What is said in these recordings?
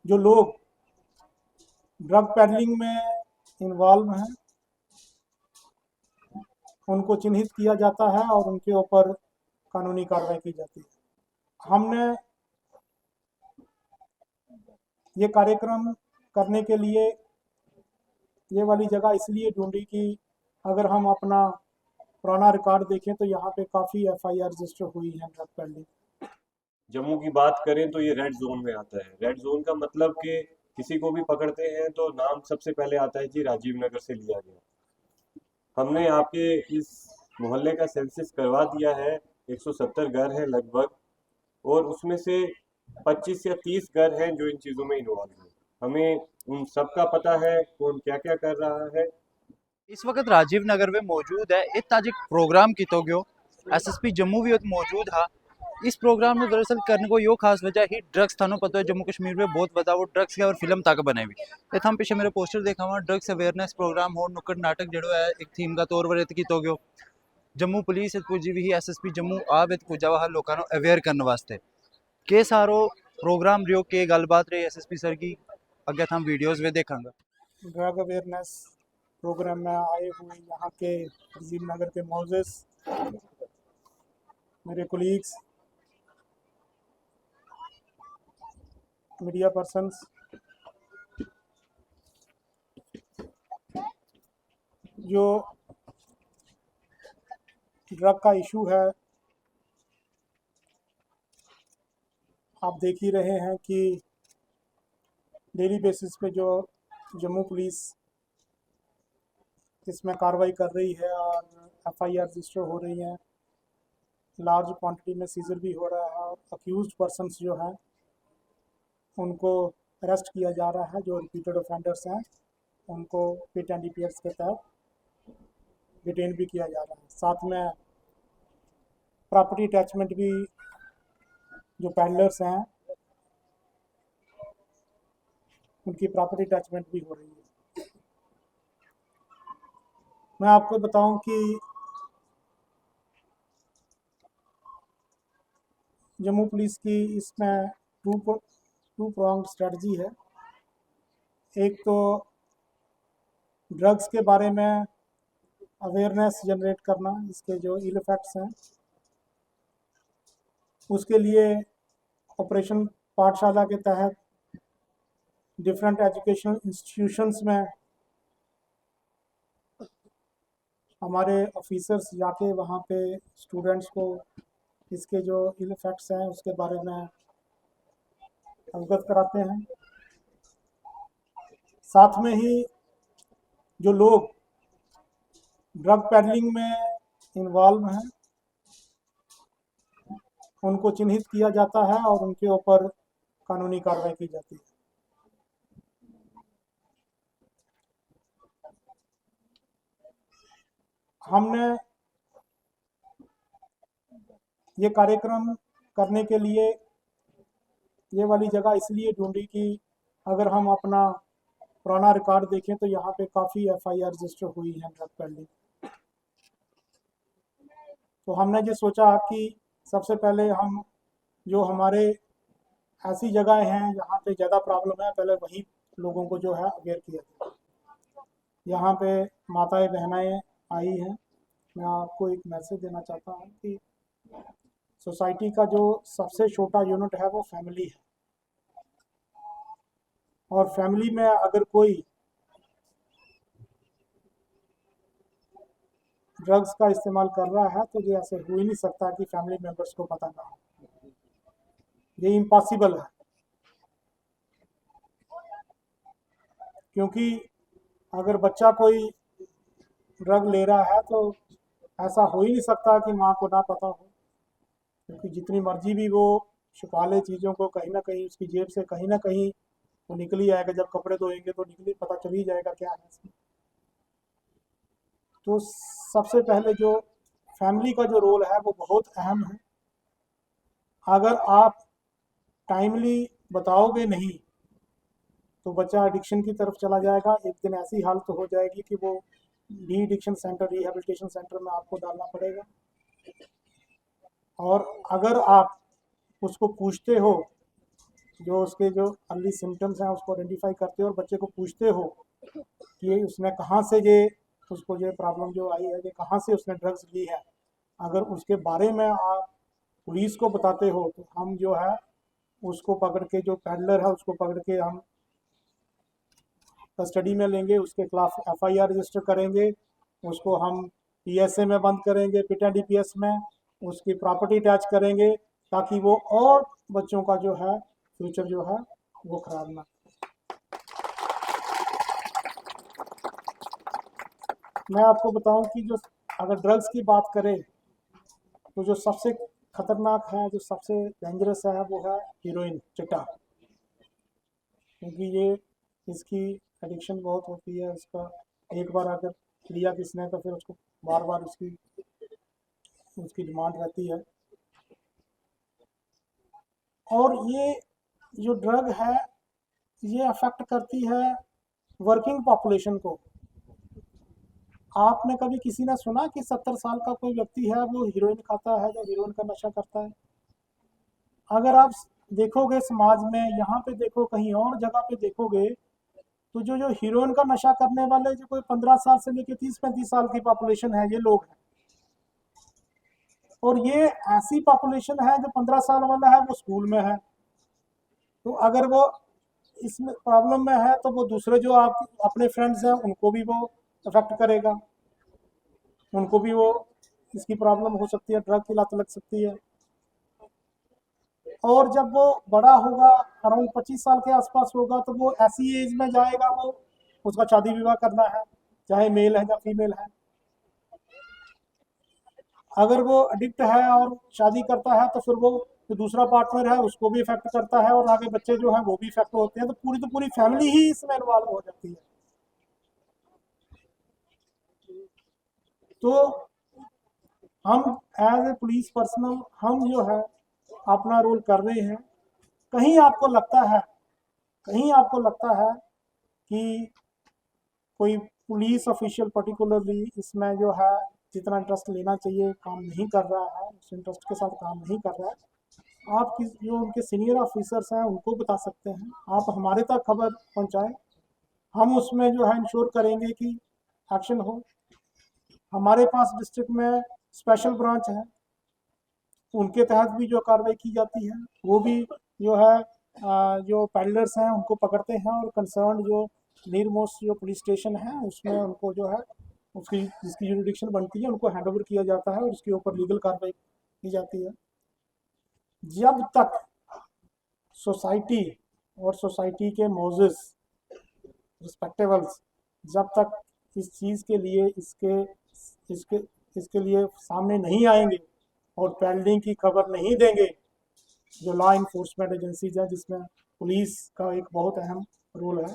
जो लोग drug peddling में इन्वॉल्व हैं उनको चिन्हित किया जाता है और उनके ऊपर कानूनी कार्रवाई की जाती है। हमने ये कार्यक्रम करने के लिए ये वाली जगह इसलिए ढूंढी कि अगर हम अपना पुराना रिकॉर्ड देखें तो यहाँ पे काफ़ी एफआईआर रजिस्टर हुई है ड्रग पेडलिंग। जम्मू की बात करें तो ये रेड जोन में आता है। रेड जोन का मतलब कि किसी को भी पकड़ते हैं तो नाम सबसे पहले आता है जी राजीव नगर से लिया गया। हमने आपके इस मोहल्ले का सेंसस करवा दिया है। 170 घर हैं लगभग, और उसमें से 25 या 30 घर हैं जो इन चीजों में इन्वॉल्व हैं। हमें उन सबका पता है कौन क्या क्या कर रहा है। इस वक्त राजीव नगर में मौजूद है। इत ताजिक प्रोग्राम की तो गयो एसएसपी जम्मू भी मौजूद हा। इस प्रोग्राम में दरअसल करने को यो खास वजह ही ड्रग्स थानों पता है जम्मू कश्मीर में बहुत बता वो ड्रग्स के और फिल्म तक बने हुई। ये हम पीछे मेरे पोस्टर देखा हुआ ड्रग्स अवेयरनेस प्रोग्राम हो नुक्कड़ नाटक जड़ो है एक थीम का तौर पर की तो गयो। जम्मू पुलिस पुजी भी एसएसपी जम्मू आप पुजा वह लोगों को अवेयर करने वास्ते के सारो प्रोग्राम रियो के गलबात रही एसएसपी सर की अगे हम वीडियोज में देखांगा। ड्रग अवेयरनेस प्रोग्राम में आए हुए यहाँ के राजीव नगर के मौजूद मेरे कोलीग्स, मीडिया पर्सन्स, जो ड्रग का इशू है आप देख ही रहे हैं कि डेली बेसिस पे जो जम्मू पुलिस इसमें कार्रवाई कर रही है और एफआईआर रजिस्टर हो रही हैं, लार्ज क्वांटिटी में सीजर भी हो रहा है और अक्यूज्ड पर्सन्स जो हैं उनको अरेस्ट किया जा रहा है। जो रिपीटेड ऑफेंडर्स हैं उनको पिट एंड डीपीएस के तहत डिटेन भी किया जा रहा है। साथ में प्रॉपर्टी अटैचमेंट भी, जो पैडलर्स हैं उनकी प्रॉपर्टी अटैचमेंट भी हो रही है। मैं आपको बताऊं कि जम्मू पुलिस की इसमें टू प्रोंग्ड स्ट्रेटजी है। एक तो ड्रग्स के बारे में अवेयरनेस जनरेट करना, इसके जो इल इफेक्ट्स हैं, उसके लिए ऑपरेशन पाठशाला के तहत डिफरेंट एजुकेशनल इंस्टीट्यूशंस में हमारे ऑफिसर्स जाके वहाँ पे स्टूडेंट्स को इसके जो इल इफेक्ट्स हैं उसके बारे में अवगत कराते हैं। साथ में ही जो लोग ड्रग पेडलिंग में इन्वॉल्व हैं उनको चिन्हित किया जाता है और उनके ऊपर कानूनी कार्रवाई की जाती है। हमने ये कार्यक्रम करने के लिए ये वाली जगह इसलिए ढूंढी कि अगर हम अपना पुराना रिकॉर्ड देखें तो यहाँ पे काफ़ी एफआईआर रजिस्टर हुई है ड्रग पेडलिंग। तो हमने ये सोचा कि सबसे पहले हम जो हमारे ऐसी जगह हैं जहाँ पे ज़्यादा प्रॉब्लम है पहले वही लोगों को जो है अवेयर किया जाए। यहाँ पे माताएं बहनाएं आई हैं। मैं आपको एक मैसेज देना चाहता हूँ कि सोसाइटी का जो सबसे छोटा यूनिट है वो फैमिली है, और फैमिली में अगर कोई ड्रग्स का इस्तेमाल कर रहा है तो ये ऐसे हो ही नहीं सकता कि फैमिली मेम्बर्स को पता ना हो। ये इम्पॉसिबल है, क्योंकि अगर बच्चा कोई ड्रग ले रहा है तो ऐसा हो ही नहीं सकता कि माँ को ना पता हो, क्योंकि जितनी मर्जी भी वो छुपा ले चीज़ों को, कहीं ना कहीं उसकी जेब से कहीं ना कहीं वो निकल ही आएगा। जब कपड़े धोएंगे तो निकल ही पता चल ही जाएगा क्या है इसमें। तो सबसे पहले जो फैमिली का जो रोल है वो बहुत अहम है। अगर आप टाइमली बताओगे नहीं तो बच्चा एडिक्शन की तरफ चला जाएगा। एक दिन ऐसी हालत हो जाएगी कि वो D addiction centre, rehabilitation centre में आपको डालना पड़ेगा। और अगर आप उसको पूछते हो जो उसके जो अर्ली सिम्टम्स हैं उसको आइडेंटिफाई करते हो और बच्चे को पूछते हो कि उसने कहाँ से ये उसको ये प्रॉब्लम जो आई है, ये कहाँ से उसने ड्रग्स ली है। अगर उसके बारे में आप पुलिस को बताते हो तो हम जो है उसको पकड़ के, जो पैडलर है उसको पकड़ के हम कस्टडी में लेंगे, उसके खिलाफ एफआईआर रजिस्टर करेंगे, उसको हम पीएसए में बंद करेंगे, पिटा डीपीएस में, उसकी प्रॉपर्टी अटैच करेंगे ताकि वो और बच्चों का जो है फ्यूचर जो है वो खराब ना। मैं आपको बताऊं कि जो अगर ड्रग्स की बात करें तो जो सबसे खतरनाक है, जो सबसे डेंजरस है वो है हीरोइन, चिट्टा। क्योंकि ये इसकी एडिक्शन बहुत होती है, इसका एक बार अगर लिया किसने तो फिर उसको बार बार उसकी उसकी डिमांड रहती है। और ये जो ड्रग है ये अफेक्ट करती है वर्किंग पॉपुलेशन को। आपने कभी किसी ने सुना कि 70 साल का कोई व्यक्ति है वो हीरोइन खाता है या हीरोइन का नशा करता है? अगर आप देखोगे समाज में, यहाँ पे देखो, कहीं और जगह पे देखोगे, तो जो जो हीरोइन का नशा करने वाले जो कोई 15 साल से लेकर 30-35 साल की पॉपुलेशन है, ये लोग हैं। और ये ऐसी पॉपुलेशन है जो 15 साल वाला है वो स्कूल में है, तो अगर वो इसमें प्रॉब्लम में है तो वो दूसरे जो आप अपने फ्रेंड्स हैं उनको भी वो अफेक्ट करेगा, उनको भी वो इसकी प्रॉब्लम हो सकती है, ड्रग की लत लग सकती है। और जब वो बड़ा होगा, अराउंड 25 साल के आसपास होगा, तो वो ऐसी एज में जाएगा वो उसका शादी विवाह करना है, चाहे मेल है या फीमेल है। अगर वो एडिक्ट है और शादी करता है तो फिर वो जो दूसरा पार्टनर है उसको भी इफेक्ट करता है, और आगे बच्चे जो हैं वो भी इफेक्ट होते हैं, तो पूरी फैमिली ही इसमें इन्वॉल्व हो जाती है। तो हम एज ए पुलिस पर्सनल हम जो है अपना रोल कर रहे हैं। कहीं आपको लगता है, कहीं आपको लगता है कि कोई पुलिस ऑफिशियल पर्टिकुलरली इसमें जो है जितना इंटरेस्ट लेना चाहिए काम नहीं कर रहा है, उस इंटरेस्ट के साथ काम नहीं कर रहा है, आप किस जो उनके सीनियर ऑफिसर्स हैं उनको बता सकते हैं, आप हमारे तक खबर पहुंचाएं, हम उसमें जो है इंश्योर करेंगे कि एक्शन हो। हमारे पास डिस्ट्रिक्ट में स्पेशल ब्रांच है, उनके तहत भी जो कार्रवाई की जाती है वो भी जो है जो पैडलर्स हैं उनको पकड़ते हैं और कंसर्न जो नियर मोस्ट जो पुलिस स्टेशन है उसमें उनको जो है उसकी जिसकी जुरिडिक्शन बनती है उनको हैंड ओवर किया जाता है और उसके ऊपर लीगल कार्रवाई की जाती है। जब तक सोसाइटी और सोसाइटी के मोजेस रिस्पेक्टेबल्स जब तक इस चीज़ के लिए इसके इसके लिए सामने नहीं आएंगे और पेडलिंग की खबर नहीं देंगे, जो लॉ इन्फोर्समेंट एजेंसीज है जिसमें पुलिस का एक बहुत अहम रोल है,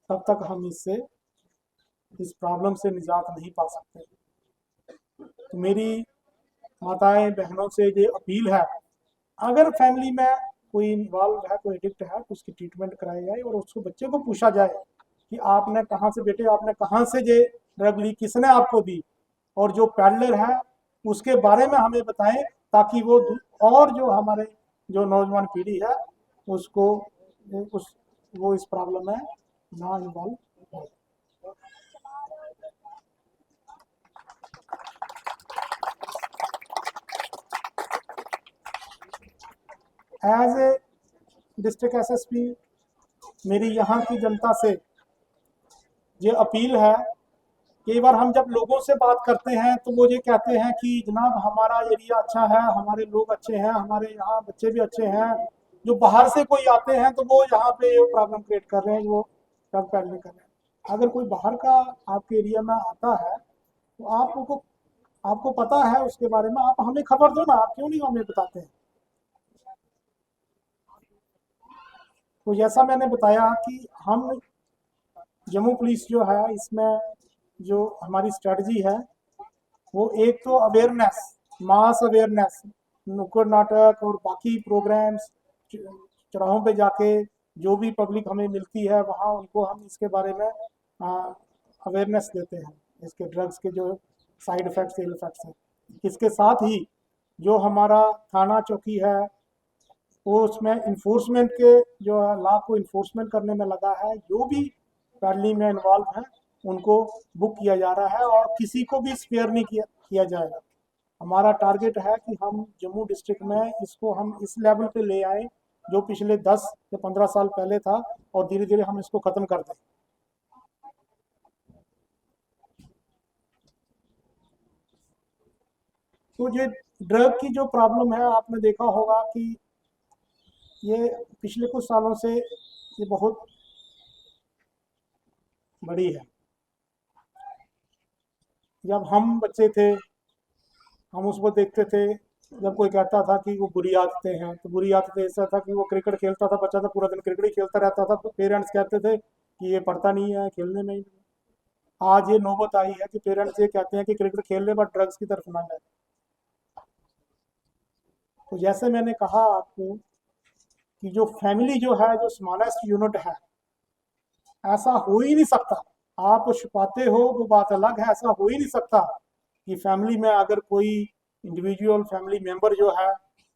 तब तक हम इस प्रॉब्लम से निजात नहीं पा सकते। तो मेरी माताएं बहनों से ये अपील है, अगर फैमिली में कोई इन्वॉल्व है, कोई एडिक्ट है, तो उसकी ट्रीटमेंट कराई जाए और उसको बच्चे को पूछा जाए कि आपने कहाँ से, बेटे आपने कहाँ से ये ड्रग ली, किसने आपको दी, और जो पैडलर है उसके बारे में हमें बताएं ताकि वो और जो हमारे जो नौजवान पीढ़ी है उसको वो इस प्रॉब्लम में ना इन्वॉल्व हो। एज ए डिस्ट्रिक्ट एसएसपी मेरी यहाँ की जनता से ये अपील है, कई बार हम जब लोगों से बात करते हैं तो वो ये कहते हैं कि जनाब हमारा एरिया अच्छा है, हमारे लोग अच्छे हैं, हमारे यहाँ बच्चे भी अच्छे हैं, जो बाहर से कोई आते हैं तो वो यहाँ पे ये प्रॉब्लम क्रिएट कर रहे हैं, वो ड्रग पेडलिंग कर रहे हैं। अगर कोई बाहर का आपके एरिया में आता है तो आपको पता है उसके बारे में, आप हमें खबर दो ना, आप क्यों नहीं हमें बताते हैं? तो जैसा मैंने बताया कि हम जम्मू पुलिस जो है इसमें जो हमारी स्ट्रेटजी है वो एक तो अवेयरनेस, मास अवेयरनेस, नुक्कड़ नाटक और बाकी प्रोग्राम्स, चौराहों पे जाके जो भी पब्लिक हमें मिलती है वहाँ उनको हम इसके बारे में अवेयरनेस देते हैं, इसके ड्रग्स के जो साइड इफ़ेक्ट्स, इल इफ़ेक्ट्स हैं। इसके साथ ही जो हमारा थाना चौकी है वो उसमें इन्फोर्समेंट के जो लॉ को इन्फोर्समेंट करने में लगा है, जो भी पैडलिंग में इन्वॉल्व हैं उनको बुक किया जा रहा है और किसी को भी स्पेयर नहीं किया जाएगा। हमारा टारगेट है कि हम जम्मू डिस्ट्रिक्ट में इसको हम इस लेवल पे ले आए जो पिछले 10 से 15 साल पहले था, और धीरे धीरे हम इसको ख़त्म कर दें। तो ये ड्रग की जो प्रॉब्लम है, आपने देखा होगा कि ये पिछले कुछ सालों से ये बहुत बड़ी है। जब हम बच्चे थे हम उसको देखते थे, जब कोई कहता था कि वो बुरी आदतें हैं, तो बुरी आदतें ऐसा था कि वो क्रिकेट खेलता था बच्चा, था पूरा दिन क्रिकेट ही खेलता रहता था, तो पेरेंट्स कहते थे कि ये पढ़ता नहीं है, खेलने में ही नहीं। आज ये नौबत आई है कि पेरेंट्स ये कहते हैं कि क्रिकेट खेल ले बट ड्रग्स की तरफ ना जाए। तो जैसे मैंने कहा आपको कि जो फैमिली जो है, जो स्मॉलेस्ट यूनिट है, ऐसा हो ही नहीं सकता। आप छुपाते हो वो बात अलग है, ऐसा हो ही नहीं सकता कि फैमिली में अगर कोई इंडिविजुअल फैमिली मेंबर जो है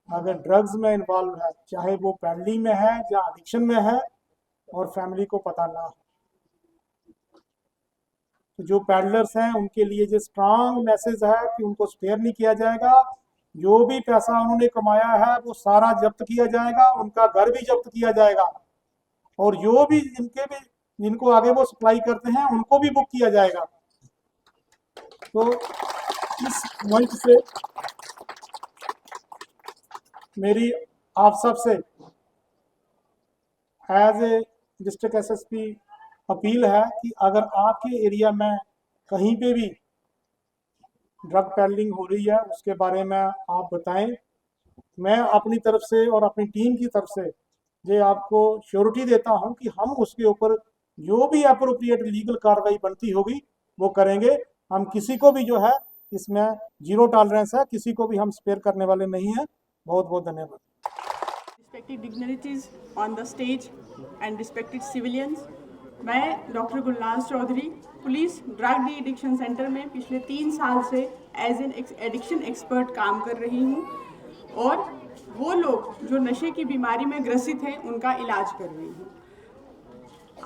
अगर ड्रग्स में इन्वॉल्व है, चाहे वो पैडलिंग में है या एडिक्शन में है, और फैमिली को पता ना हो। तो जो पैडलर्स हैं उनके लिए जो स्ट्रांग मैसेज है कि उनको स्पेयर नहीं किया जाएगा। जो भी पैसा उन्होंने कमाया है वो सारा जब्त किया जाएगा, उनका घर भी जब्त किया जाएगा, और जो भी जिनको आगे वो सप्लाई करते हैं उनको भी बुक किया जाएगा। तो इस मंच से मेरी आप सब से as a district SSP appeal है कि अगर आपके एरिया में कहीं पे भी ड्रग पैडलिंग हो रही है उसके बारे में आप बताएं। मैं अपनी तरफ से और अपनी टीम की तरफ से ये आपको श्योरिटी देता हूं कि हम उसके ऊपर जो भी अप्रोप्रिएट लीगल कार्रवाई बनती होगी वो करेंगे। हम किसी को भी जो है इसमें जीरो टॉलरेंस है, किसी को भी हम स्पेयर करने वाले नहीं हैं। बहुत बहुत धन्यवाद। Respected dignitaries on the stage and respected civilians, मैं doctor Gulnaz Chaudhary police drug de addiction centre में पिछले 3 साल से एज एन एडिक्शन एक्सपर्ट काम कर रही हूँ, और वो लोग जो नशे की बीमारी में ग्रसित हैं उनका इलाज कर रही हूँ।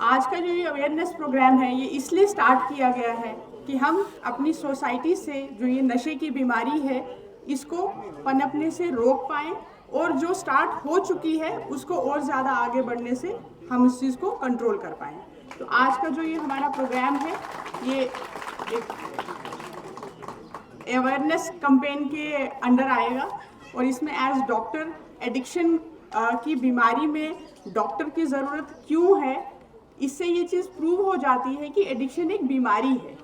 आज का जो ये अवेयरनेस प्रोग्राम है ये इसलिए स्टार्ट किया गया है कि हम अपनी सोसाइटी से जो ये नशे की बीमारी है इसको पनपने से रोक पाएँ, और जो स्टार्ट हो चुकी है उसको और ज़्यादा आगे बढ़ने से हम इस चीज़ को कंट्रोल कर पाएँ। तो आज का जो ये हमारा प्रोग्राम है ये एक अवेयरनेस कैंपेन के अंडर आएगा, और इसमें एज डॉक्टर एडिक्शन की बीमारी में डॉक्टर की ज़रूरत क्यों है, इससे ये चीज़ प्रूव हो जाती है कि एडिक्शन एक बीमारी है।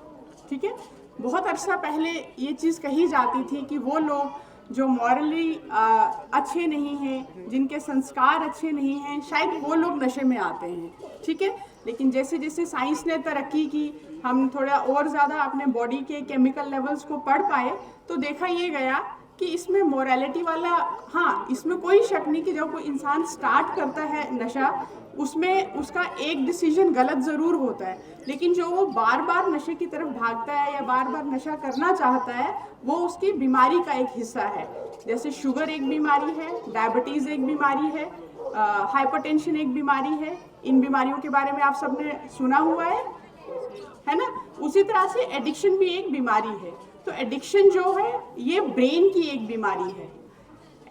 ठीक है, बहुत अर्सा पहले ये चीज़ कही जाती थी कि वो लोग जो मॉरली अच्छे नहीं हैं, जिनके संस्कार अच्छे नहीं हैं, शायद वो लोग नशे में आते हैं। ठीक है, लेकिन जैसे जैसे साइंस ने तरक्की की, हम थोड़ा और ज़्यादा अपने बॉडी के केमिकल लेवल्स को पढ़ पाए, तो देखा ये गया कि इसमें मोरालिटी वाला, हाँ इसमें कोई शक नहीं कि जब कोई इंसान स्टार्ट करता है नशा, उसमें उसका एक डिसीजन गलत ज़रूर होता है, लेकिन जो वो बार बार नशे की तरफ भागता है या बार बार नशा करना चाहता है वो उसकी बीमारी का एक हिस्सा है। जैसे शुगर एक बीमारी है, डायबिटीज़ एक बीमारी है, हाइपरटेंशन एक बीमारी है। इन बीमारियों के बारे में आप सबने सुना हुआ है ना। उसी तरह से एडिक्शन भी एक बीमारी है। तो एडिक्शन जो है ये ब्रेन की एक बीमारी है।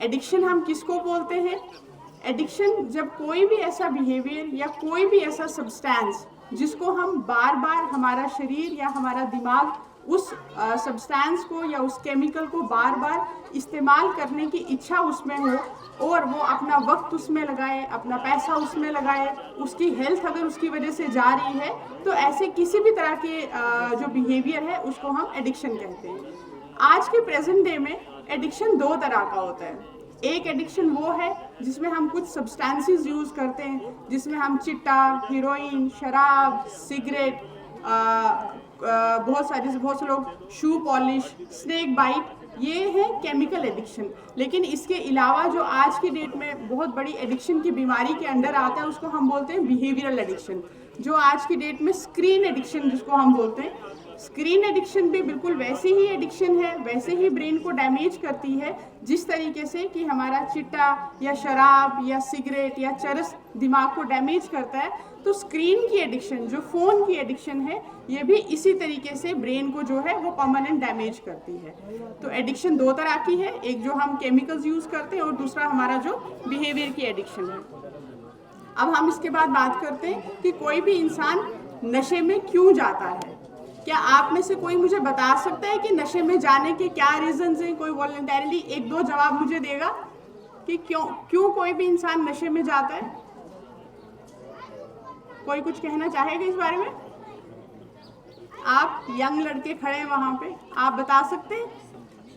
एडिक्शन हम किसको बोलते हैं? एडिक्शन जब कोई भी ऐसा बिहेवियर या कोई भी ऐसा सब्सटेंस जिसको हम बार बार, हमारा शरीर या हमारा दिमाग उस सब्सटेंस को या उस केमिकल को बार बार इस्तेमाल करने की इच्छा उसमें हो, और वो अपना वक्त उसमें लगाए, अपना पैसा उसमें लगाए, उसकी हेल्थ अगर उसकी वजह से जा रही है, तो ऐसे किसी भी तरह के जो बिहेवियर है उसको हम एडिक्शन कहते हैं। आज के प्रेजेंट डे में एडिक्शन 2 तरह का होता है। एक एडिक्शन वो है जिसमें हम कुछ सब्सटेंसेस यूज़ करते हैं, जिसमें हम चिट्टा, हीरोइन, शराब, सिगरेट, बहुत से लोग शू पॉलिश, स्नेक बाइट, ये है केमिकल एडिक्शन। लेकिन इसके अलावा जो आज की डेट में बहुत बड़ी एडिक्शन की बीमारी के अंडर आता है उसको हम बोलते हैं बिहेवियरल एडिक्शन। जो आज की डेट में स्क्रीन एडिक्शन जिसको हम बोलते हैं, स्क्रीन एडिक्शन भी बिल्कुल वैसे ही एडिक्शन है, वैसे ही ब्रेन को डैमेज करती है जिस तरीके से कि हमारा चिट्टा या शराब या सिगरेट या चरस दिमाग को डैमेज करता है। तो स्क्रीन की एडिक्शन, जो फ़ोन की एडिक्शन है, ये भी इसी तरीके से ब्रेन को जो है वो परमानेंट डैमेज करती है। तो एडिक्शन दो तरह की है, एक जो हम केमिकल्स यूज़ करते हैं और दूसरा हमारा जो बिहेवियर की एडिक्शन है। अब हम इसके बाद बात करते हैं कि कोई भी इंसान नशे में क्यों जाता है। क्या आप में से कोई मुझे बता सकता है कि नशे में जाने के क्या रीजंस हैं? कोई वॉलंटरली एक दो जवाब मुझे देगा कि क्यों कोई भी इंसान नशे में जाता है? कोई कुछ कहना चाहेगा इस बारे में? आप यंग लड़के खड़े हैं वहां पे, आप बता सकते हैं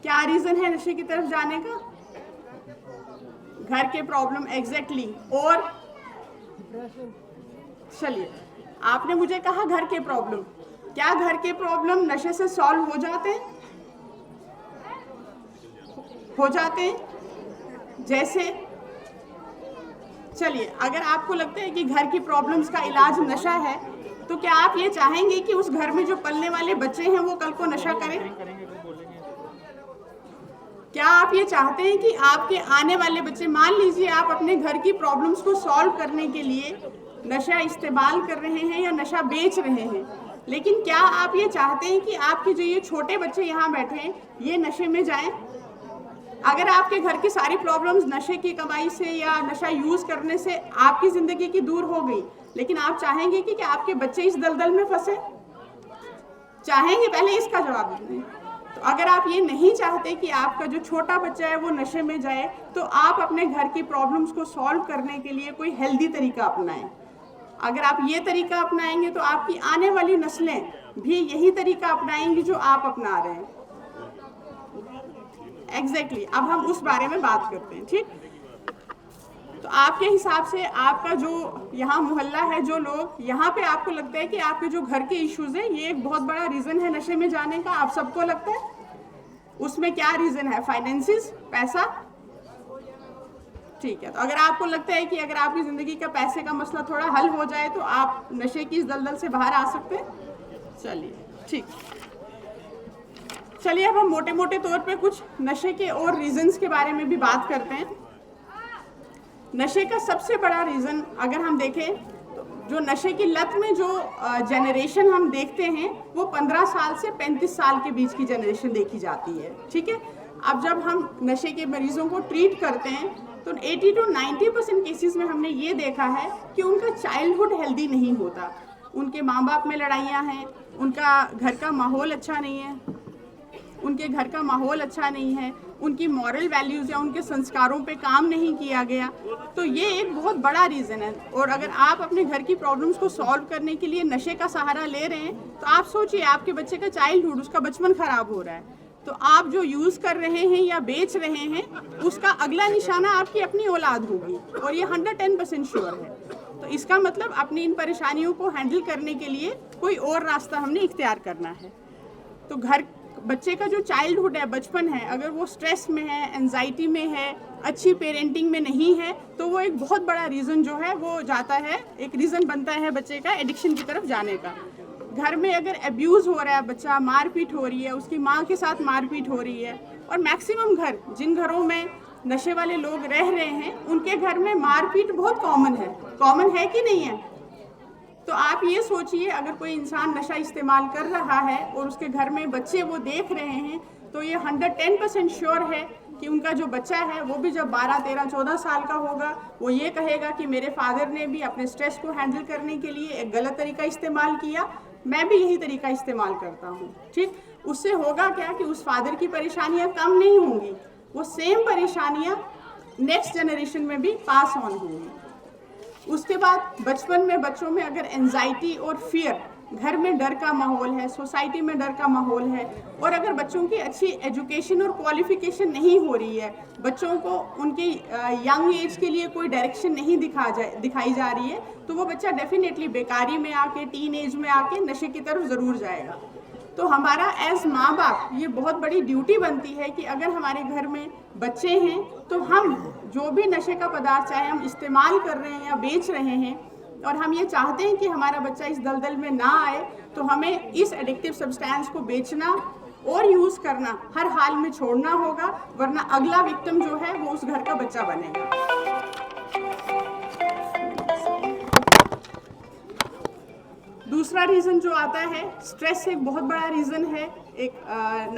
क्या रीजन है नशे की तरफ जाने का? घर के प्रॉब्लम, एग्जैक्टली। और चलिए, आपने मुझे कहा घर के प्रॉब्लम, क्या घर के प्रॉब्लम नशे से सॉल्व हो जाते हैं? हो जाते हैं। जैसे चलिए, अगर आपको लगता है कि घर की प्रॉब्लम्स का इलाज नशा है, तो क्या आप ये चाहेंगे कि उस घर में जो पलने वाले बच्चे हैं वो कल को नशा करें? क्या आप ये चाहते हैं कि आपके आने वाले बच्चे, मान लीजिए आप अपने घर की प्रॉब्लम्स को सॉल्व करने के लिए नशा इस्तेमाल कर रहे हैं या नशा बेच रहे हैं, लेकिन क्या आप ये चाहते हैं कि आपके जो ये छोटे बच्चे यहाँ बैठे हैं ये नशे में जाएं? अगर आपके घर की सारी प्रॉब्लम्स नशे की कमाई से या नशा यूज करने से आपकी जिंदगी की दूर हो गई, लेकिन आप चाहेंगे कि आपके बच्चे इस दलदल में फंसे? चाहेंगे? पहले इसका जवाब दें। तो अगर आप ये नहीं चाहते कि आपका जो छोटा बच्चा है वो नशे में जाए, तो आप अपने घर की प्रॉब्लम्स को सॉल्व करने के लिए कोई हेल्दी तरीका अपनाएं। अगर आप ये तरीका अपनाएंगे तो आपकी आने वाली नस्लें भी यही तरीका अपनाएंगी जो आप अपना रहे हैं। एग्जैक्टली। अब हम उस बारे में बात करते हैं, ठीक? तो आपके हिसाब से आपका जो यहाँ मोहल्ला है, जो लोग यहाँ पे, आपको लगता है कि आपके जो घर के इश्यूज है ये एक बहुत बड़ा रीजन है नशे में जाने का? आप सबको लगता है? उसमें क्या रीजन है? फाइनेंसिस, पैसा? ठीक है। तो अगर आपको लगता है कि अगर आपकी जिंदगी का पैसे का मसला थोड़ा हल हो जाए तो आप नशे की इस दलदल से बाहर आ सकते हैं। चलिए, ठीक। चलिए, अब हम मोटे मोटे तौर पे कुछ नशे के और रीजंस के बारे में भी बात करते हैं। नशे का सबसे बड़ा रीज़न अगर हम देखें तो जो नशे की लत में जो जनरेशन हम देखते हैं वो 15 साल से 35 साल के बीच की जनरेशन देखी जाती है, ठीक है? अब जब हम नशे के मरीजों को ट्रीट करते हैं तो 80 to 90% केसेस में हमने ये देखा है कि उनका चाइल्डहुड हेल्दी नहीं होता। उनके माँ बाप में लड़ाइयाँ हैं, उनका घर का माहौल अच्छा नहीं है, उनके घर का माहौल अच्छा नहीं है, उनकी मॉरल वैल्यूज़ या उनके संस्कारों पे काम नहीं किया गया। तो ये एक बहुत बड़ा रीज़न है। और अगर आप अपने घर की प्रॉब्लम्स को सॉल्व करने के लिए नशे का सहारा ले रहे हैं तो आप सोचिए, आपके बच्चे का चाइल्डहुड, उसका बचपन ख़राब हो रहा है, तो आप जो यूज़ कर रहे हैं या बेच रहे हैं उसका अगला निशाना आपकी अपनी औलाद होगी, और ये 110% श्योर है। तो इसका मतलब अपनी इन परेशानियों को हैंडल करने के लिए कोई और रास्ता हमने इख्तियार करना है। तो घर बच्चे का जो चाइल्डहुड है, बचपन है, अगर वो स्ट्रेस में है, एंजाइटी में है, अच्छी पेरेंटिंग में नहीं है, तो वो एक बहुत बड़ा रीज़न जो है वो जाता है, एक रीज़न बनता है बच्चे का एडिक्शन की तरफ जाने का। घर में अगर अब्यूज़ हो रहा है, बच्चा मारपीट हो रही है, उसकी माँ के साथ मारपीट हो रही है, और मैक्सिमम घर, जिन घरों में नशे वाले लोग रह रहे हैं उनके घर में मारपीट बहुत कॉमन है कि नहीं है? तो आप ये सोचिए, अगर कोई इंसान नशा इस्तेमाल कर रहा है और उसके घर में बच्चे वो देख रहे हैं, तो ये 110% श्योर है कि उनका जो बच्चा है वो भी जब 12, 13, 14 साल का होगा, वो ये कहेगा कि मेरे फादर ने भी अपने स्ट्रेस को हैंडल करने के लिए एक गलत तरीका इस्तेमाल किया, मैं भी यही तरीका इस्तेमाल करता हूँ, ठीक? उससे होगा क्या कि उस फादर की परेशानियाँ कम नहीं होंगी, वो सेम परेशानियाँ नेक्स्ट जनरेशन में भी पास ऑन होंगी। उसके बाद बचपन में बच्चों में अगर एंजाइटी और फियर, घर में डर का माहौल है, सोसाइटी में डर का माहौल है, और अगर बच्चों की अच्छी एजुकेशन और क्वालिफिकेशन नहीं हो रही है, बच्चों को उनके यंग एज के लिए कोई डायरेक्शन नहीं दिखाई जा रही है, तो वो बच्चा डेफिनेटली बेकारी में आके, टीन एज में आके नशे की तरफ ज़रूर जाएगा। तो हमारा एज माँ बाप ये बहुत बड़ी ड्यूटी बनती है कि अगर हमारे घर में बच्चे हैं तो हम जो भी नशे का पदार्थ चाहे हम इस्तेमाल कर रहे हैं या बेच रहे हैं, और हम ये चाहते हैं कि हमारा बच्चा इस दलदल में ना आए, तो हमें इस एडिक्टिव सब्सटेंस को बेचना और यूज़ करना हर हाल में छोड़ना होगा, वरना अगला विक्टिम जो है वो उस घर का बच्चा बनेगा। दूसरा रीज़न जो आता है, स्ट्रेस एक बहुत बड़ा रीज़न है एक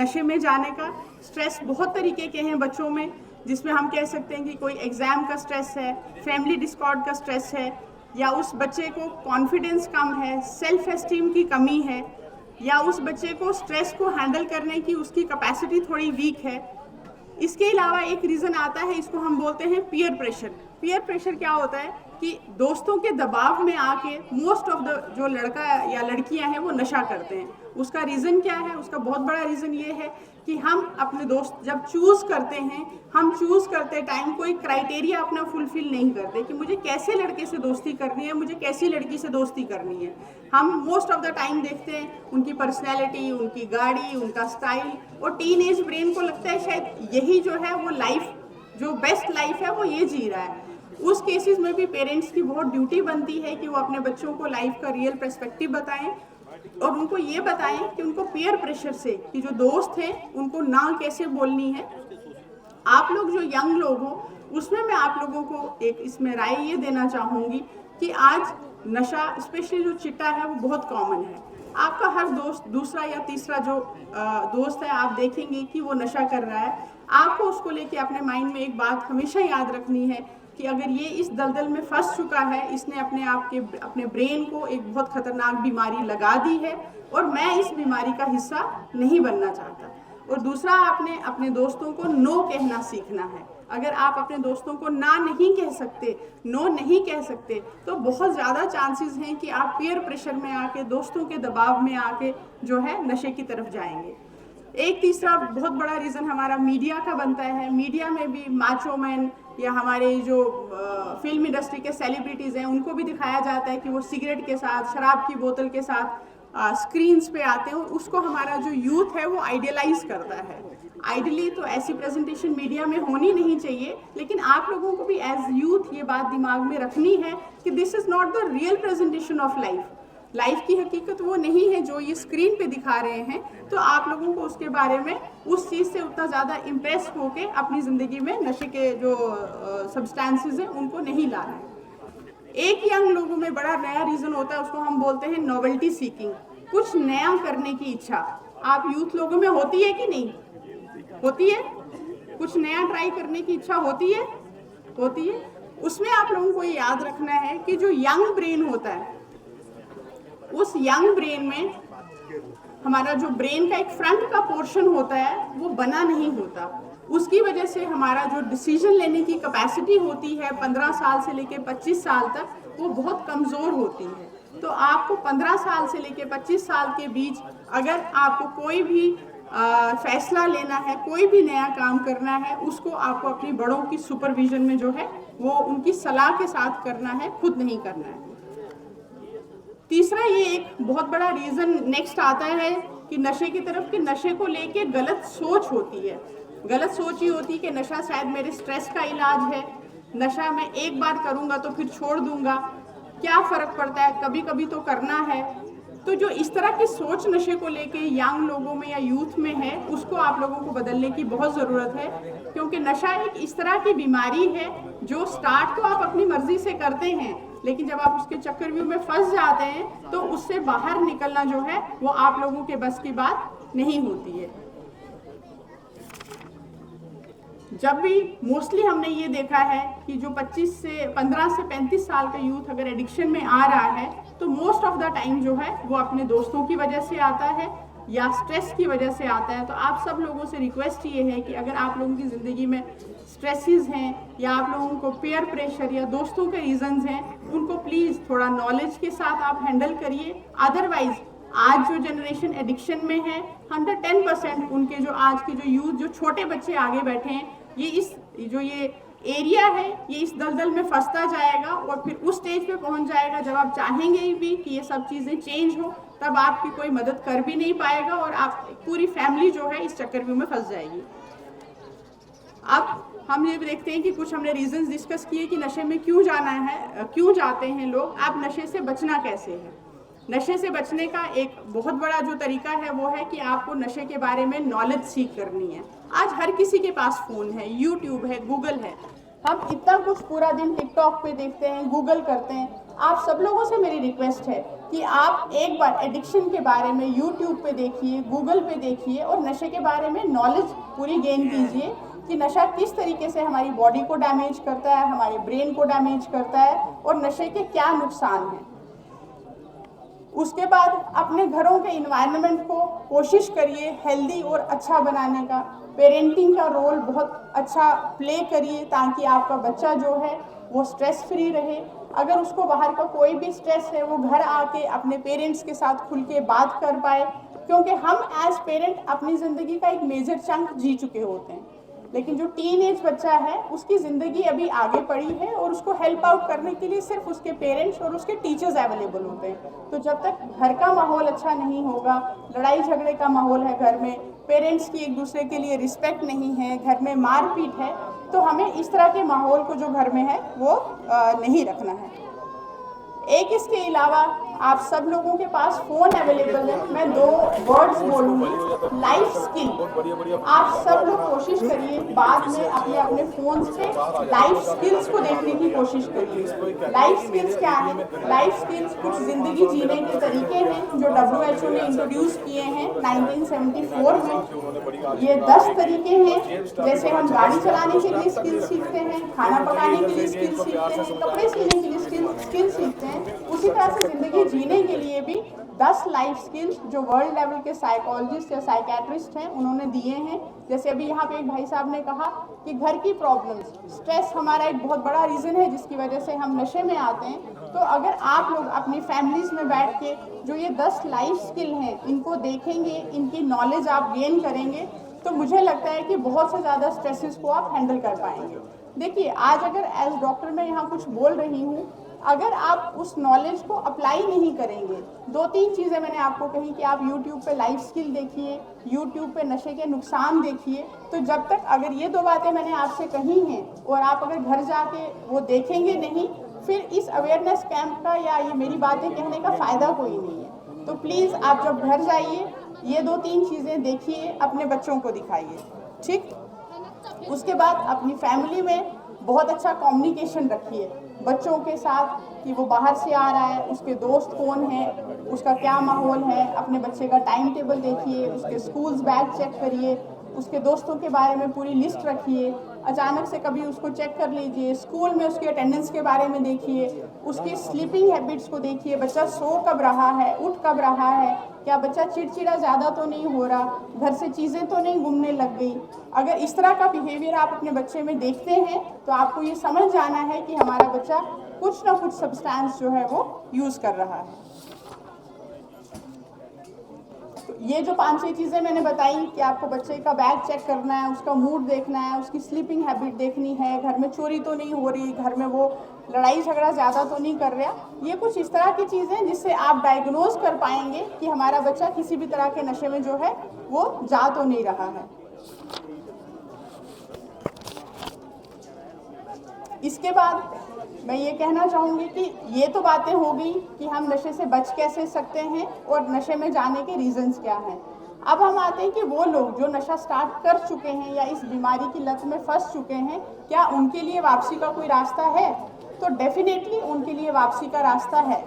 नशे में जाने का। स्ट्रेस बहुत तरीके के हैं बच्चों में, जिसमें हम कह सकते हैं कि कोई एग्ज़ाम का स्ट्रेस है, फैमिली डिस्कॉर्ड का स्ट्रेस है, या उस बच्चे को कॉन्फिडेंस कम है, सेल्फ एस्टीम की कमी है, या उस बच्चे को स्ट्रेस को हैंडल करने की उसकी कैपेसिटी थोड़ी वीक है। इसके अलावा एक रीज़न आता है, इसको हम बोलते हैं पीयर प्रेशर। पीयर प्रेशर क्या होता है कि दोस्तों के दबाव में आके मोस्ट ऑफ द जो लड़का या लड़कियां हैं वो नशा करते हैं। उसका रीज़न क्या है? उसका बहुत बड़ा रीज़न ये है कि हम अपने दोस्त जब चूज़ करते हैं, हम चूज़ करते टाइम कोई क्राइटेरिया अपना फुलफिल नहीं करते कि मुझे कैसे लड़के से दोस्ती करनी है, मुझे कैसी लड़की से दोस्ती करनी है। हम मोस्ट ऑफ द टाइम देखते हैं उनकी पर्सनैलिटी, उनकी गाड़ी, उनका स्टाइल, और टीनेज ब्रेन को लगता है शायद यही जो है वो लाइफ, जो बेस्ट लाइफ है वो ये जी रहा है। उस केसेस में भी पेरेंट्स की बहुत ड्यूटी बनती है कि वो अपने बच्चों को लाइफ का रियल पर्सपेक्टिव बताएं और उनको ये बताएं कि उनको पीयर प्रेशर से कि जो दोस्त हैं उनको ना कैसे बोलनी है। आप लोग जो यंग लोग हो, उसमें मैं आप लोगों को एक इसमें राय ये देना चाहूँगी कि आज नशा, स्पेशली जो चिट्टा है, वो बहुत कॉमन है। आपका हर दोस्त, दूसरा या तीसरा जो दोस्त है, आप देखेंगे कि वो नशा कर रहा है। आपको उसको लेके अपने माइंड में एक बात हमेशा याद रखनी है कि अगर ये इस दलदल में फंस चुका है, इसने अपने ब्रेन को एक बहुत खतरनाक बीमारी लगा दी है और मैं इस बीमारी का हिस्सा नहीं बनना चाहता। और दूसरा, आपने अपने दोस्तों को नो कहना सीखना है। अगर आप अपने दोस्तों को ना नहीं कह सकते, नो नहीं कह सकते, तो बहुत ज़्यादा चांसेस हैं कि आप पीयर प्रेशर में आके, दोस्तों के दबाव में आके जो है नशे की तरफ जाएंगे। एक तीसरा बहुत बड़ा रीज़न हमारा मीडिया का बनता है। मीडिया में भी माचो मैन या हमारे जो फिल्म इंडस्ट्री के सेलिब्रिटीज़ हैं, उनको भी दिखाया जाता है कि वो सिगरेट के साथ, शराब की बोतल के साथ स्क्रीन्स पे आते हैं और उसको हमारा जो यूथ है वो आइडियलाइज करता है। आइडियली तो ऐसी प्रेजेंटेशन मीडिया में होनी नहीं चाहिए, लेकिन आप लोगों को भी एज यूथ ये बात दिमाग में रखनी है कि this is not the real presentation of life. Life की हकीकत वो नहीं है जो ये स्क्रीन पे दिखा रहे हैं। तो आप लोगों को उसके बारे में उस चीज़ से उतना ज़्यादा इम्प्रेस होके अपनी ज़िंदगी में नशे के जो सब्सटेंसेस हैं उनको नहीं लाना है। एक यंग लोगों में बड़ा नया रीज़न होता है, उसको हम बोलते हैं नोवेल्टी सीकिंग, कुछ नया करने की इच्छा। आप यूथ लोगों में होती है कि नहीं होती है? कुछ नया ट्राई करने की इच्छा होती है? होती है। उसमें आप लोगों को ये याद रखना है कि जो यंग ब्रेन होता है, उस यंग ब्रेन में हमारा जो ब्रेन का एक फ्रंट का पोर्शन होता है वो बना नहीं होता। उसकी वजह से हमारा जो डिसीजन लेने की कैपेसिटी होती है 15 साल से लेकर 25 साल तक, वो बहुत कमज़ोर होती है। तो आपको 15 साल से लेकर 25 साल के बीच अगर आपको कोई भी फैसला लेना है, कोई भी नया काम करना है, उसको आपको अपनी बड़ों की सुपरविजन में जो है वो उनकी सलाह के साथ करना है, खुद नहीं करना है। तीसरा, ये एक बहुत बड़ा रीज़न नेक्स्ट आता है कि नशे की तरफ, कि नशे को लेके गलत सोच होती है। गलत सोच ये होती है कि नशा शायद मेरे स्ट्रेस का इलाज है, नशा मैं एक बार करूँगा तो फिर छोड़ दूँगा, क्या फ़र्क पड़ता है, कभी कभी तो करना है। तो जो इस तरह की सोच नशे को लेके यंग लोगों में या यूथ में है, उसको आप लोगों को बदलने की बहुत ज़रूरत है। क्योंकि नशा एक इस तरह की बीमारी है जो स्टार्ट तो आप अपनी मर्ज़ी से करते हैं, लेकिन जब आप उसके चक्रव्यूह में फंस जाते हैं तो उससे बाहर निकलना जो है वो आप लोगों के बस की बात नहीं होती है। जब भी मोस्टली हमने ये देखा है कि जो 15 से 35 साल का यूथ अगर एडिक्शन में आ रहा है, तो मोस्ट ऑफ द टाइम जो है वो अपने दोस्तों की वजह से आता है या स्ट्रेस की वजह से आता है। तो आप सब लोगों से रिक्वेस्ट ये है कि अगर आप लोगों की ज़िंदगी में स्ट्रेसेस हैं या आप लोगों को पीयर प्रेशर या दोस्तों के रीजंस हैं, उनको प्लीज़ थोड़ा नॉलेज के साथ आप हैंडल करिए। अदरवाइज आज जो जनरेशन एडिक्शन में है, 110% उनके जो आज के जो यूथ, जो छोटे बच्चे आगे बैठे हैं, ये एरिया है, ये इस दलदल में फंसता जाएगा और फिर उस स्टेज पे पहुंच जाएगा जब आप चाहेंगे भी कि ये सब चीज़ें चेंज हो, तब आपकी कोई मदद कर भी नहीं पाएगा और आप पूरी फैमिली जो है इस चक्करव्यूह में फंस जाएगी। अब हम ये भी देखते हैं कि कुछ हमने रीजंस डिस्कस किए कि नशे में क्यों जाना है, क्यों जाते हैं लोग। आप नशे से बचना कैसे है? नशे से बचने का एक बहुत बड़ा जो तरीका है वो है कि आपको नशे के बारे में नॉलेज सीख करनी है। आज हर किसी के पास फ़ोन है, यूट्यूब है, गूगल है। हम इतना कुछ पूरा दिन टिकटॉक पे देखते हैं, गूगल करते हैं। आप सब लोगों से मेरी रिक्वेस्ट है कि आप एक बार एडिक्शन के बारे में यूट्यूब पे देखिए, गूगल पे देखिए और नशे के बारे में नॉलेज पूरी गेन कीजिए कि नशा किस तरीके से हमारी बॉडी को डैमेज करता है, हमारे ब्रेन को डैमेज करता है और नशे के क्या नुकसान हैं। उसके बाद अपने घरों के इन्वायरमेंट को कोशिश करिए हेल्दी और अच्छा बनाने का। पेरेंटिंग का रोल बहुत अच्छा प्ले करिए ताकि आपका बच्चा जो है वो स्ट्रेस फ्री रहे। अगर उसको बाहर का कोई भी स्ट्रेस है वो घर आके अपने पेरेंट्स के साथ खुल के बात कर पाए, क्योंकि हम एज पेरेंट अपनी ज़िंदगी का एक मेजर चंक जी चुके होते हैं, लेकिन जो टीन एज बच्चा है उसकी ज़िंदगी अभी आगे पड़ी है और उसको हेल्प आउट करने के लिए सिर्फ उसके पेरेंट्स और उसके टीचर्स अवेलेबल होते हैं। तो जब तक घर का माहौल अच्छा नहीं होगा, लड़ाई झगड़े का माहौल है घर में, पेरेंट्स की एक दूसरे के लिए रिस्पेक्ट नहीं है, घर में मारपीट है, तो हमें इस तरह के माहौल को जो घर में है वो नहीं रखना है। एक इसके अलावा आप सब लोगों के पास फ़ोन अवेलेबल है। मैं 2 वर्ड्स बोलूँगी, लाइफ स्किल। आप सब लोग कोशिश करिए बाद में अपने अपने फ़ोन्स पे लाइफ स्किल्स को देखने की कोशिश करिए। लाइफ स्किल्स क्या है? लाइफ स्किल्स कुछ ज़िंदगी जीने के तरीके हैं जो WHO ने इंट्रोड्यूस किए हैं 1974 में। ये 10 तरीके हैं, जैसे हम गाड़ी चलाने के लिए स्किल सीखते हैं, खाना पकाने के लिए स्किल सीखते हैं, कपड़े सिलने के लिए स्किल सीखते हैं, उसी तरह से ज़िंदगी जीने के लिए भी 10 लाइफ स्किल्स जो वर्ल्ड लेवल के साइकोलॉजिस्ट या साइकेट्रिस्ट हैं उन्होंने दिए हैं। जैसे अभी यहाँ पे एक भाई साहब ने कहा कि घर की प्रॉब्लम्स, स्ट्रेस हमारा एक बहुत बड़ा रीज़न है जिसकी वजह से हम नशे में आते हैं। तो अगर आप लोग अपनी फैमिलीज़ में बैठ के जो ये 10 लाइफ स्किल हैं इनको देखेंगे, इनकी नॉलेज आप गेन करेंगे, तो मुझे लगता है कि बहुत से ज़्यादा स्ट्रेसेस को आप हैंडल कर पाएंगे। देखिए, आज अगर एज डॉक्टर मैं यहाँ कुछ बोल रही हूँ, अगर आप उस नॉलेज को अप्लाई नहीं करेंगे, 2-3 चीज़ें मैंने आपको कही कि आप YouTube पे लाइफ स्किल देखिए, YouTube पे नशे के नुकसान देखिए, तो जब तक अगर ये 2 बातें मैंने आपसे कही हैं और आप अगर घर जाके वो देखेंगे नहीं, फिर इस अवेयरनेस कैंप का या ये मेरी बातें कहने का फ़ायदा कोई नहीं है। तो प्लीज़ आप जब घर जाइए ये 2-3 चीज़ें देखिए, अपने बच्चों को दिखाइए, ठीक। उसके बाद अपनी फैमिली में बहुत अच्छा कम्युनिकेशन रखिए बच्चों के साथ कि वो बाहर से आ रहा है, उसके दोस्त कौन है, उसका क्या माहौल है। अपने बच्चे का टाइम टेबल देखिए, उसके स्कूल्स बैग चेक करिए, उसके दोस्तों के बारे में पूरी लिस्ट रखिए। अचानक से कभी उसको चेक कर लीजिए, स्कूल में उसकी अटेंडेंस के बारे में देखिए, उसकी स्लीपिंग हैबिट्स को देखिए, बच्चा सो कब रहा है, उठ कब रहा है, क्या बच्चा चिड़चिड़ा ज़्यादा तो नहीं हो रहा, घर से चीज़ें तो नहीं गुमने लग गई। अगर इस तरह का बिहेवियर आप अपने बच्चे में देखते हैं तो आपको ये समझ जाना है कि हमारा बच्चा कुछ ना कुछ सब्सटेंस जो है वो यूज़ कर रहा है। तो ये जो 5-6 चीज़ें मैंने बताई कि आपको बच्चे का बैग चेक करना है, उसका मूड देखना है, उसकी स्लीपिंग हैबिट देखनी है, घर में चोरी तो नहीं हो रही, घर में वो लड़ाई झगड़ा ज़्यादा तो नहीं कर रहा, ये कुछ इस तरह की चीज़ें जिससे आप डायग्नोज कर पाएंगे कि हमारा बच्चा किसी भी तरह के नशे में जो है वो जा तो नहीं रहा है। इसके बाद मैं ये कहना चाहूँगी कि ये तो बातें हो गई कि हम नशे से बच कैसे सकते हैं और नशे में जाने के रीजंस क्या हैं। अब हम आते हैं कि वो लोग जो नशा स्टार्ट कर चुके हैं या इस बीमारी की लत में फंस चुके हैं, क्या उनके लिए वापसी का कोई रास्ता है? तो डेफिनेटली उनके लिए वापसी का रास्ता है,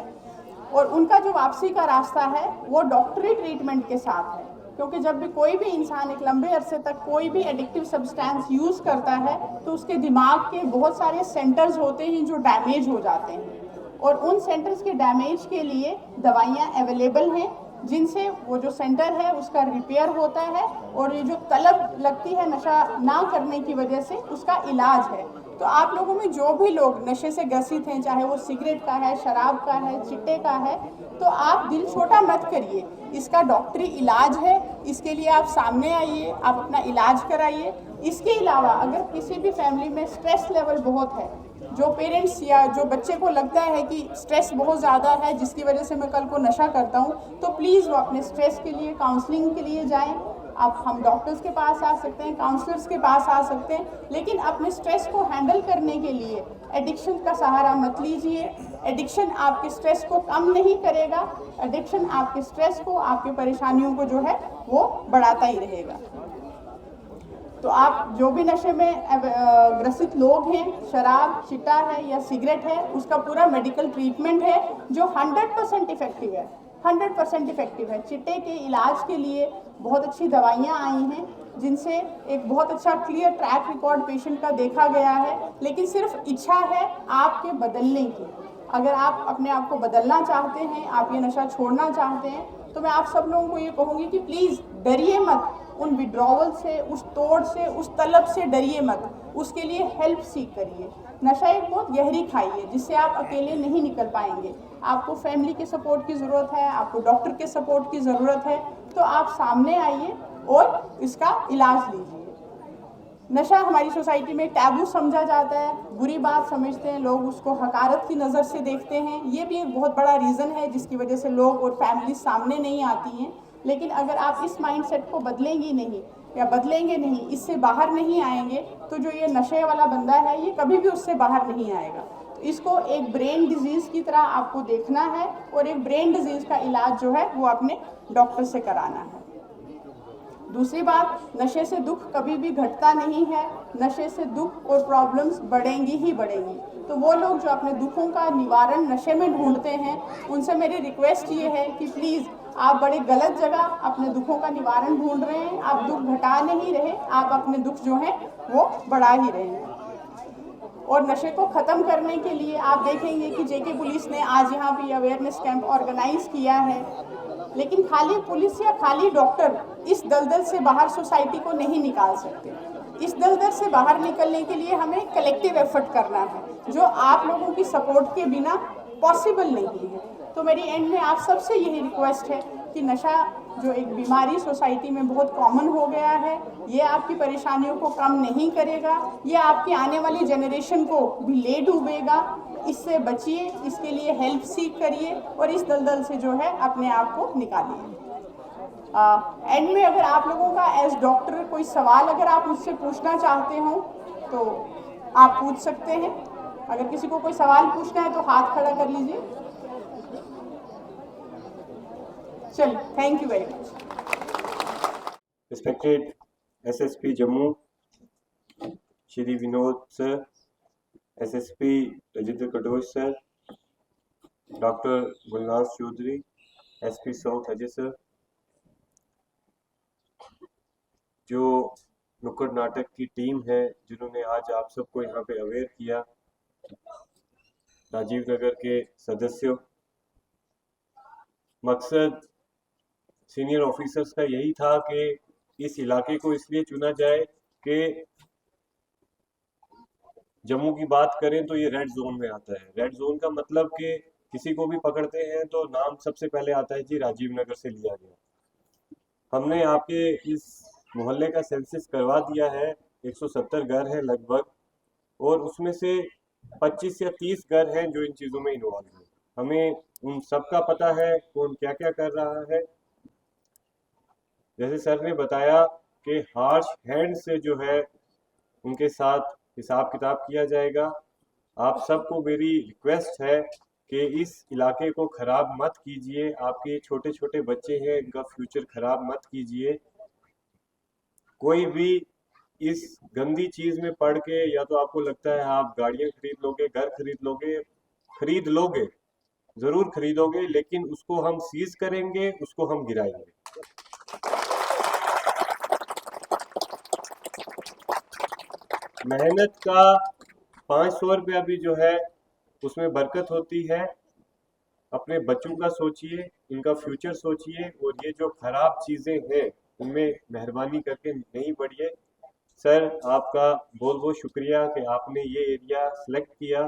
और उनका जो वापसी का रास्ता है वो डॉक्टरी ट्रीटमेंट के साथ है। क्योंकि जब भी कोई भी इंसान एक लंबे अरसे तक कोई भी एडिक्टिव सब्सटेंस यूज़ करता है तो उसके दिमाग के बहुत सारे सेंटर्स होते हैं जो डैमेज हो जाते हैं, और उन सेंटर्स के डैमेज के लिए दवाइयाँ अवेलेबल हैं जिनसे वो जो सेंटर है उसका रिपेयर होता है, और ये जो तलब लगती है नशा ना करने की वजह से उसका इलाज है। तो आप लोगों में जो भी लोग नशे से ग्रसित हैं, चाहे वो सिगरेट का है, शराब का है, चिट्टे का है, तो आप दिल छोटा मत करिए, इसका डॉक्टरी इलाज है, इसके लिए आप सामने आइए, आप अपना इलाज कराइए। इसके अलावा अगर किसी भी फैमिली में स्ट्रेस लेवल बहुत है, जो पेरेंट्स या जो बच्चे को लगता है कि स्ट्रेस बहुत ज़्यादा है जिसकी वजह से मैं कल को नशा करता हूँ, तो प्लीज़ वो अपने स्ट्रेस के लिए काउंसलिंग के लिए जाएं। आप हम डॉक्टर्स के पास आ सकते हैं, काउंसलर्स के पास आ सकते हैं, लेकिन अपने स्ट्रेस को हैंडल करने के लिए एडिक्शन का सहारा मत लीजिए। एडिक्शन आपके स्ट्रेस को कम नहीं करेगा, एडिक्शन आपके स्ट्रेस को, आपकी परेशानियों को जो है वो बढ़ाता ही रहेगा। तो आप जो भी नशे में ग्रसित लोग हैं, शराब, चिट्टा है या सिगरेट है, उसका पूरा मेडिकल ट्रीटमेंट है जो 100% इफेक्टिव है, 100% इफेक्टिव है। चिट्टे के इलाज के लिए बहुत अच्छी दवाइयाँ आई हैं जिनसे एक बहुत अच्छा क्लियर ट्रैक रिकॉर्ड पेशेंट का देखा गया है, लेकिन सिर्फ इच्छा है आपके बदलने की। अगर आप अपने आप को बदलना चाहते हैं, आप ये नशा छोड़ना चाहते हैं, तो मैं आप सब लोगों को ये कहूँगी कि प्लीज़ डरिए मत, उन विड्रॉवल से, उस तोड़ से, उस तलब से डरिए मत, उसके लिए हेल्प सीख करिए। नशा एक बहुत गहरी खाई है जिससे आप अकेले नहीं निकल पाएंगे। आपको फैमिली के सपोर्ट की ज़रूरत है, आपको डॉक्टर के सपोर्ट की ज़रूरत है, तो आप सामने आइए और इसका इलाज लीजिए। नशा हमारी सोसाइटी में टैबू समझा जाता है, बुरी बात समझते हैं लोग, उसको हकारत की नज़र से देखते हैं। ये भी एक बहुत बड़ा रीज़न है जिसकी वजह से लोग और फैमिली सामने नहीं आती हैं। लेकिन अगर आप इस माइंडसेट को बदलेंगी नहीं या बदलेंगे नहीं, इससे बाहर नहीं आएंगे, तो जो ये नशे वाला बंदा है ये कभी भी उससे बाहर नहीं आएगा। तो इसको एक ब्रेन डिजीज़ की तरह आपको देखना है और एक ब्रेन डिजीज़ का इलाज जो है वो अपने डॉक्टर से कराना है। दूसरी बात, नशे से दुख कभी भी घटता नहीं है, नशे से दुख और प्रॉब्लम्स बढ़ेंगी ही बढ़ेंगी। तो वो लोग जो अपने दुखों का निवारण नशे में ढूंढते हैं, उनसे मेरी रिक्वेस्ट ये है कि प्लीज़ आप बड़े गलत जगह अपने दुखों का निवारण ढूंढ रहे हैं। आप दुख घटा नहीं रहे, आप अपने दुख जो हैं वो बढ़ा ही रहे हैं। और नशे को ख़त्म करने के लिए आप देखेंगे कि जेके पुलिस ने आज यहाँ पे अवेयरनेस कैंप ऑर्गेनाइज किया है, लेकिन खाली पुलिस या खाली डॉक्टर इस दलदल से बाहर सोसाइटी को नहीं निकाल सकते। इस दलदल से बाहर निकलने के लिए हमें कलेक्टिव एफर्ट करना है, जो आप लोगों की सपोर्ट के बिना पॉसिबल नहीं है। तो मेरी एंड में आप सबसे यही रिक्वेस्ट है कि नशा जो एक बीमारी सोसाइटी में बहुत कॉमन हो गया है, ये आपकी परेशानियों को कम नहीं करेगा, ये आपकी आने वाली जनरेशन को भी ले डूबेगा। इससे बचिए, इसके लिए हेल्प सीख करिए और इस दलदल से जो है अपने आप को निकालिए। एंड में अगर आप लोगों का एज डॉक्टर कोई सवाल अगर आप मुझसे पूछना चाहते हो तो आप पूछ सकते हैं। अगर किसी को कोई सवाल पूछना है तो हाथ खड़ा कर लीजिए। चलिए, thank you very much. Respected SSP Jammu Shri Vinod sir, SSP Rajinder Katoch sir, doctor Gulnaz Chaudhary, SP south Ajay sir, जो नुक्कड़ नाटक की टीम है जिन्होंने आज आप सबको यहाँ पे अवेयर किया, राजीव नगर के सदस्यों, मकसद सीनियर ऑफिसर्स का यही था कि इस इलाके को इसलिए चुना जाए कि जम्मू की बात करें तो ये रेड जोन में आता है। रेड जोन का मतलब कि किसी को भी पकड़ते हैं तो नाम सबसे पहले आता है जी राजीव नगर से लिया गया। हमने आपके इस मोहल्ले का सेंसस करवा दिया है, 170 घर हैं लगभग, और उसमें से 25 या 30 घर हैं जो इन चीज़ों में इन्वॉल्व हैं। हमें उन सब का पता है कौन क्या क्या कर रहा है। जैसे सर ने बताया कि हार्श हैंड से जो है उनके साथ हिसाब किताब किया जाएगा। आप सबको मेरी रिक्वेस्ट है कि इस इलाके को ख़राब मत कीजिए। आपके छोटे छोटे बच्चे हैं, इनका फ्यूचर ख़राब मत कीजिए। कोई भी इस गंदी चीज़ में पड़ के, या तो आपको लगता है आप गाड़ियाँ खरीद लोगे, घर खरीद लोगे, ज़रूर खरीदोगे, लेकिन उसको हम सीज करेंगे, उसको हम गिराएंगे। मेहनत का 500 रुपया भी जो है उसमें बरकत होती है। अपने बच्चों का सोचिए, इनका फ्यूचर सोचिए, और ये जो खराब चीज़ें हैं उनमें मेहरबानी करके नहीं बढ़िए। सर आपका बहुत बहुत शुक्रिया कि आपने ये एरिया सेलेक्ट किया।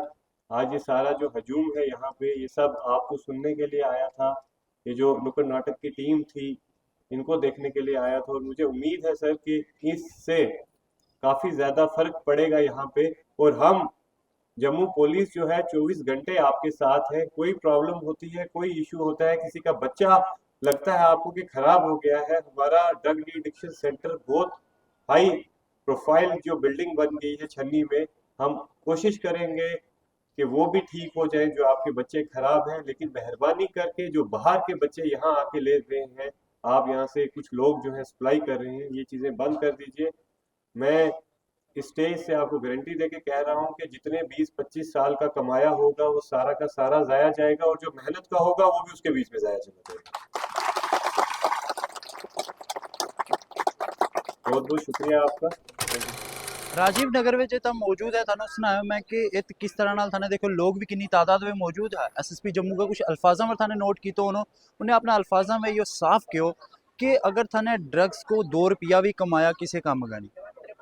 आज ये सारा जो हजूम है यहाँ पे, ये सब आपको सुनने के लिए आया था। ये जो नुक्कड़ नाटक की टीम थी, इनको देखने के लिए आया था, और मुझे उम्मीद है सर कि इससे काफ़ी ज़्यादा फर्क पड़ेगा यहाँ पे। और हम जम्मू पुलिस जो है 24 घंटे आपके साथ है। कोई प्रॉब्लम होती है, कोई इशू होता है, किसी का बच्चा लगता है आपको कि खराब हो गया है। हमारा ड्रग डी एडिक्शन सेंटर बहुत हाई प्रोफाइल जो बिल्डिंग बन गई है छन्नी में, हम कोशिश करेंगे कि वो भी ठीक हो जाए जो आपके बच्चे खराब हैं। लेकिन मेहरबानी करके जो बाहर के बच्चे यहाँ आके ले रहे हैं, आप यहाँ से कुछ लोग जो है सप्लाई कर रहे हैं, ये चीज़ें बंद कर दीजिए। मैं इस स्टेज से आपको गारंटी देके कह रहा हूँ कि जितने 20-25 साल का कमाया होगा वो सारा का सारा जाया जाएगा, और जो मेहनत का होगा वो भी उसके बीच में जाया चला जाएगा। बहुत बहुत शुक्रिया आपका। ਰਾਜੀਵ ਨਗਰ ਵਿੱਚ ਤਾਂ ਮੌਜੂਦ ਹੈ। ਤੁਹਾਨੂੰ ਸੁਣਾਇਆ ਮੈਂ ਕਿ ਇਹ ਕਿਸ ਤਰ੍ਹਾਂ ਨਾਲ थाने देखो लोग भी किन्नी तादाद में मौजूद है। एसएसपी जम्मू का कुछ अल्फाजा में थाने नोट की तो उन्हें अपने अल्फाजा में ये साफ किया कि अगर थाने ड्रग्स को 2 रुपया भी कमाया किसी काम का नहीं,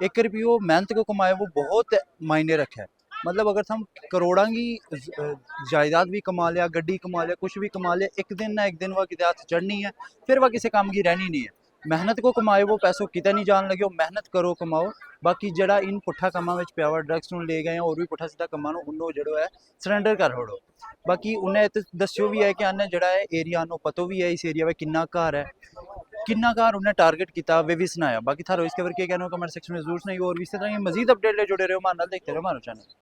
1 रुपये मेहनत को कमाया वो बहुत मायने रखे। मतलब अगर हम करोड़ों की जायदाद भी कमा लिया, गड्डी कमा लिया, कुछ भी कमा लिया, एक दिन ना एक दिन वह किसी हाथ चढ़नी है, फिर वह किसी काम की रहनी नहीं है। मेहनत को कमाए वो पैसों किते नहीं जान लगे, मेहनत करो कमाओ। बाकी जड़ा इन पुट्ठा कामां विच पिया वा ड्रग्स नूं ले गए और भी पुट्ठा सीधा कामां नूं उन्हों जड़ो है सरेंडर कर छोड़ो। बाकी उन्हें तो दस्यो भी है कि आने जड़ा है एरिया नूं पतो भी है इस एरिया में किन्ना घर है, किन्ना घर उन्हें टारगेट किया वे भी सुनाया। बाकी थारो इसके बारे क्या कहना कमेंट सेक्शन में जरूर सुनाइए, और भी इसी तरह की मजीद अपडेट ले जुड़े रहो हमारे नाल, देखते रहो हमारा चैनल।